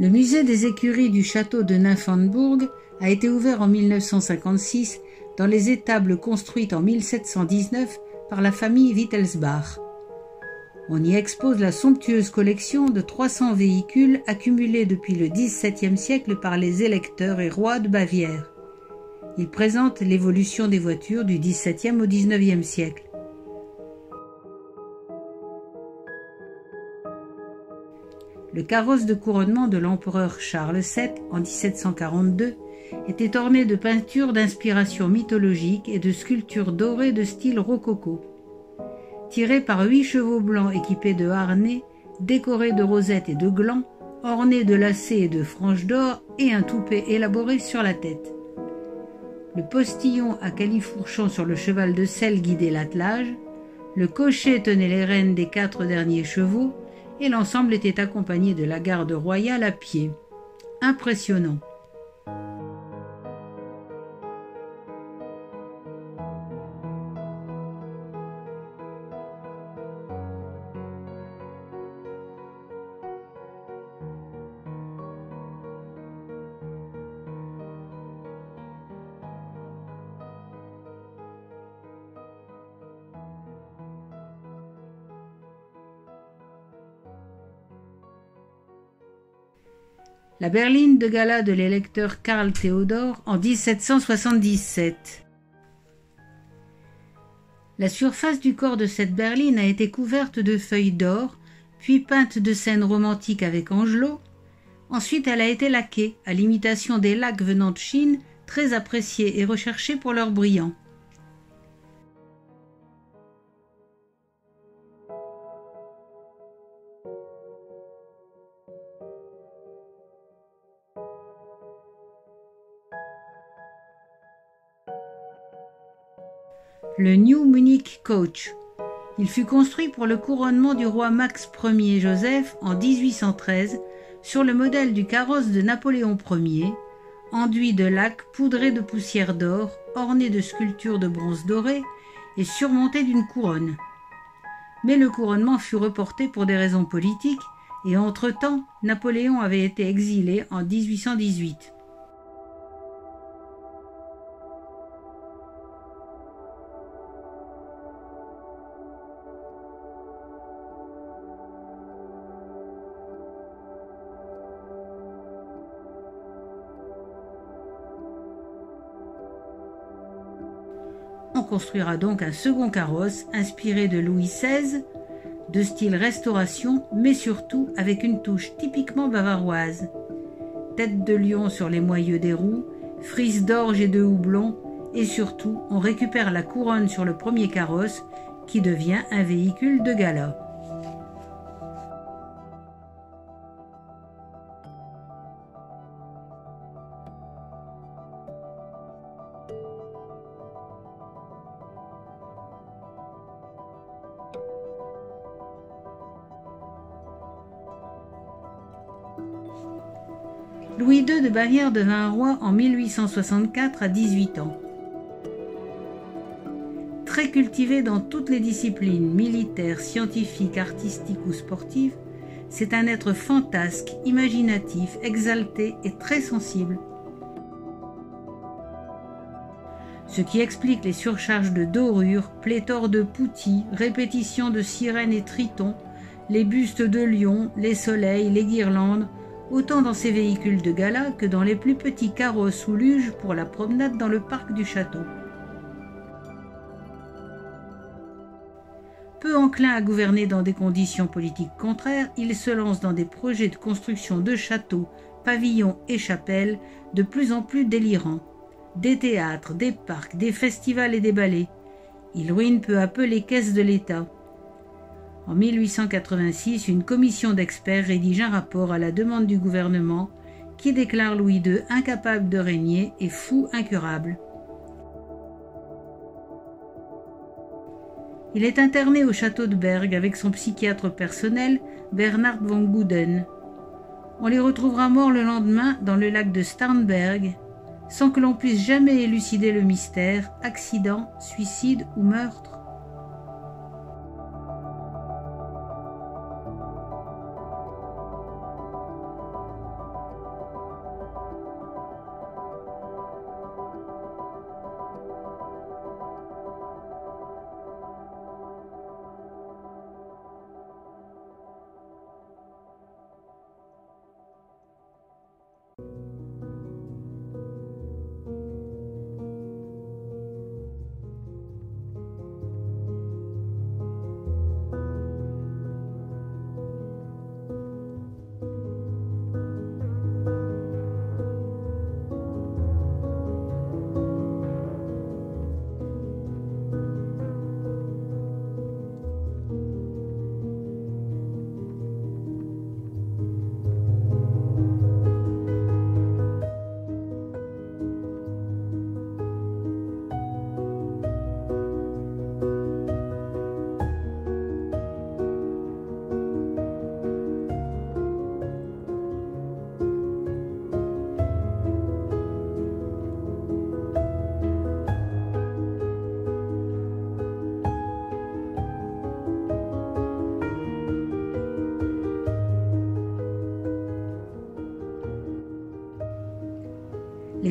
Le musée des écuries du château de Nymphenburg a été ouvert en 1956 dans les étables construites en 1719 par la famille Wittelsbach. On y expose la somptueuse collection de 300 véhicules accumulés depuis le XVIIe siècle par les électeurs et rois de Bavière. Il présente l'évolution des voitures du XVIIe au XIXe siècle. Le carrosse de couronnement de l'empereur Charles VII en 1742 était orné de peintures d'inspiration mythologique et de sculptures dorées de style rococo. Tiré par 8 chevaux blancs équipés de harnais, décorés de rosettes et de glands, ornés de lacets et de franges d'or et un toupet élaboré sur la tête. Le postillon à califourchon sur le cheval de selle guidait l'attelage, le cocher tenait les rênes des 4 derniers chevaux, et l'ensemble était accompagné de la garde royale à pied. Impressionnant. La berline de gala de l'électeur Karl Theodor en 1777. La surface du corps de cette berline a été couverte de feuilles d'or, puis peinte de scènes romantiques avec angelots. Ensuite, elle a été laquée, à l'imitation des lacs venant de Chine, très appréciés et recherchés pour leur brillant. Le New Munich Coach. Il fut construit pour le couronnement du roi Max Ier Joseph en 1813 sur le modèle du carrosse de Napoléon Ier, enduit de laque poudré de poussière d'or, orné de sculptures de bronze doré et surmonté d'une couronne. Mais le couronnement fut reporté pour des raisons politiques et entre-temps, Napoléon avait été exilé en 1818. On construira donc un second carrosse inspiré de Louis XVI, de style restauration, mais surtout avec une touche typiquement bavaroise. Tête de lion sur les moyeux des roues, frise d'orge et de houblon, et surtout, on récupère la couronne sur le premier carrosse qui devient un véhicule de gala. Louis II de Bavière devint roi en 1864 à 18 ans. Très cultivé dans toutes les disciplines, militaires, scientifiques, artistiques ou sportives, c'est un être fantasque, imaginatif, exalté et très sensible. Ce qui explique les surcharges de dorures, pléthore de poutis, répétitions de sirènes et tritons, les bustes de lions, les soleils, les guirlandes, autant dans ces véhicules de gala que dans les plus petits carrosses ou luges pour la promenade dans le parc du château. Peu enclin à gouverner dans des conditions politiques contraires, il se lance dans des projets de construction de châteaux, pavillons et chapelles de plus en plus délirants. Des théâtres, des parcs, des festivals et des ballets. Il ruine peu à peu les caisses de l'État. En 1886, une commission d'experts rédige un rapport à la demande du gouvernement qui déclare Louis II incapable de régner et fou incurable. Il est interné au château de Berg avec son psychiatre personnel, Bernhard von Guden. On les retrouvera morts le lendemain dans le lac de Starnberg, sans que l'on puisse jamais élucider le mystère, accident, suicide ou meurtre.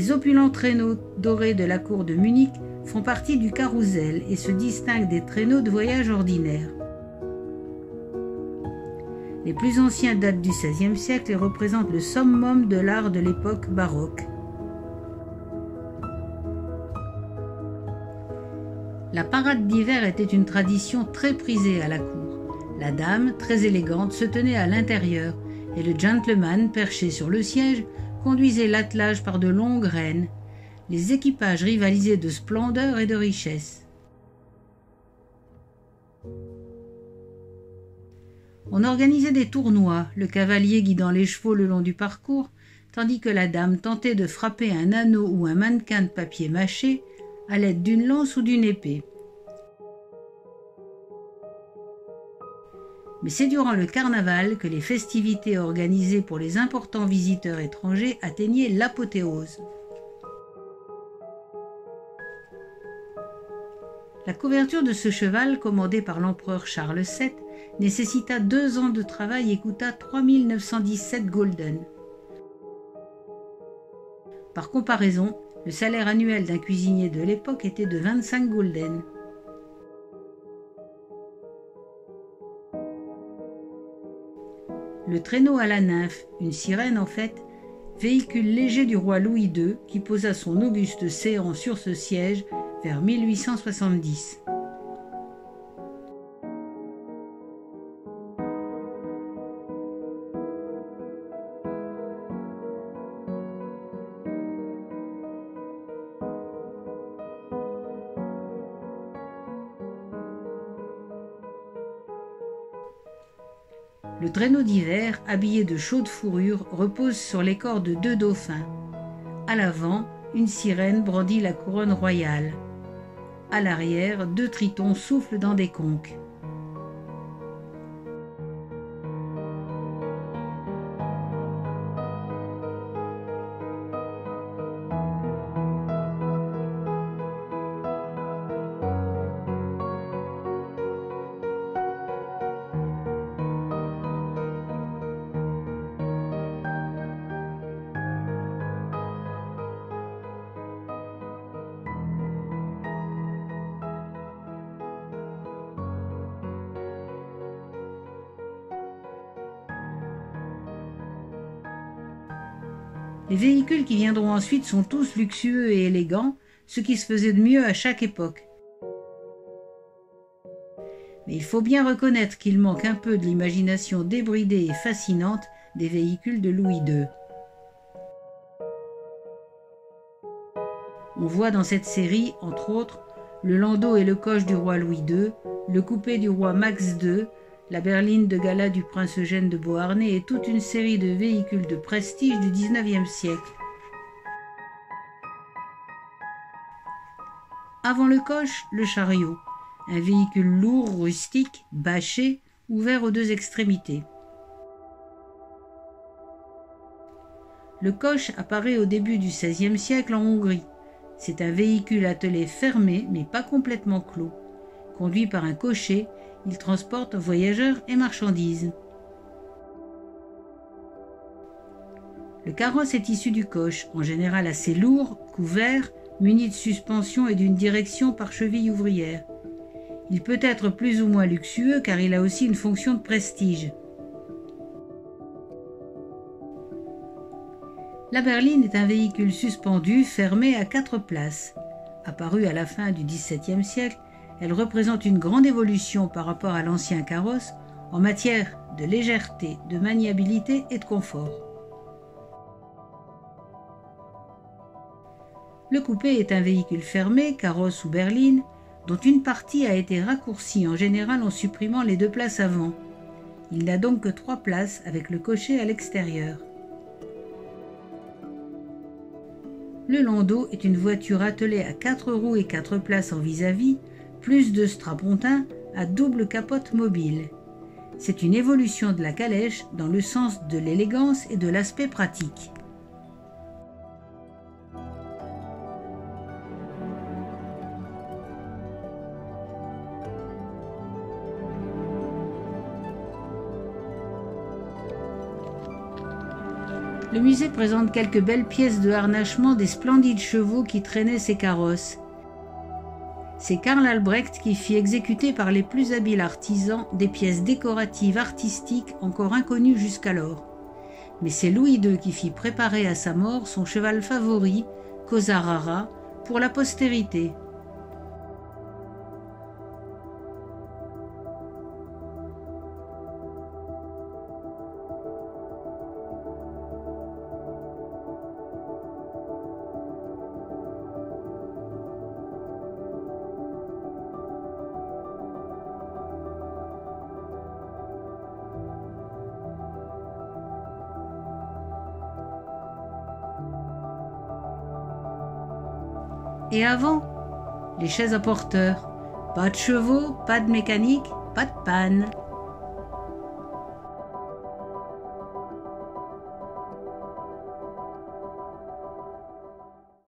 Les opulents traîneaux dorés de la cour de Munich font partie du carrousel et se distinguent des traîneaux de voyage ordinaires. Les plus anciens datent du XVIe siècle et représentent le summum de l'art de l'époque baroque. La parade d'hiver était une tradition très prisée à la cour. La dame, très élégante, se tenait à l'intérieur et le gentleman, perché sur le siège, conduisait l'attelage par de longues rênes. Les équipages rivalisaient de splendeur et de richesse. On organisait des tournois, le cavalier guidant les chevaux le long du parcours, tandis que la dame tentait de frapper un anneau ou un mannequin de papier mâché à l'aide d'une lance ou d'une épée. Mais c'est durant le carnaval que les festivités organisées pour les importants visiteurs étrangers atteignaient l'apothéose. La couverture de ce cheval, commandée par l'empereur Charles VII, nécessita 2 ans de travail et coûta 3 917 gulden. Par comparaison, le salaire annuel d'un cuisinier de l'époque était de 25 gulden. Le traîneau à la nymphe, une sirène en fait, véhicule léger du roi Louis II qui posa son auguste séant sur ce siège vers 1870. Le traîneau d'hiver, habillé de chaudes fourrures, repose sur les corps de 2 dauphins. À l'avant, une sirène brandit la couronne royale. À l'arrière, 2 tritons soufflent dans des conques. Les véhicules qui viendront ensuite sont tous luxueux et élégants, ce qui se faisait de mieux à chaque époque. Mais il faut bien reconnaître qu'il manque un peu de l'imagination débridée et fascinante des véhicules de Louis II. On voit dans cette série, entre autres, le landau et le coche du roi Louis II, le coupé du roi Max II, la berline de gala du prince Eugène de Beauharnais et toute une série de véhicules de prestige du XIXe siècle. Avant le coche, le chariot, un véhicule lourd, rustique, bâché, ouvert aux 2 extrémités. Le coche apparaît au début du XVIe siècle en Hongrie. C'est un véhicule attelé fermé, mais pas complètement clos. Conduit par un cocher, il transporte voyageurs et marchandises. Le carrosse est issu du coche, en général assez lourd, couvert, muni de suspension et d'une direction par cheville ouvrière. Il peut être plus ou moins luxueux car il a aussi une fonction de prestige. La berline est un véhicule suspendu fermé à 4 places. Apparue à la fin du XVIIe siècle, elle représente une grande évolution par rapport à l'ancien carrosse en matière de légèreté, de maniabilité et de confort. Le coupé est un véhicule fermé, carrosse ou berline, dont une partie a été raccourcie en général en supprimant les 2 places avant. Il n'a donc que 3 places avec le cocher à l'extérieur. Le landau est une voiture attelée à 4 roues et 4 places en vis-à-vis, plus de strapontins à double capote mobile. C'est une évolution de la calèche dans le sens de l'élégance et de l'aspect pratique. Le musée présente quelques belles pièces de harnachement des splendides chevaux qui traînaient ces carrosses. C'est Karl Albrecht qui fit exécuter par les plus habiles artisans des pièces décoratives artistiques encore inconnues jusqu'alors. Mais c'est Louis II qui fit préparer à sa mort son cheval favori, Cosa Rara, pour la postérité. Et avant, les chaises à porteurs. Pas de chevaux, pas de mécanique, pas de panne.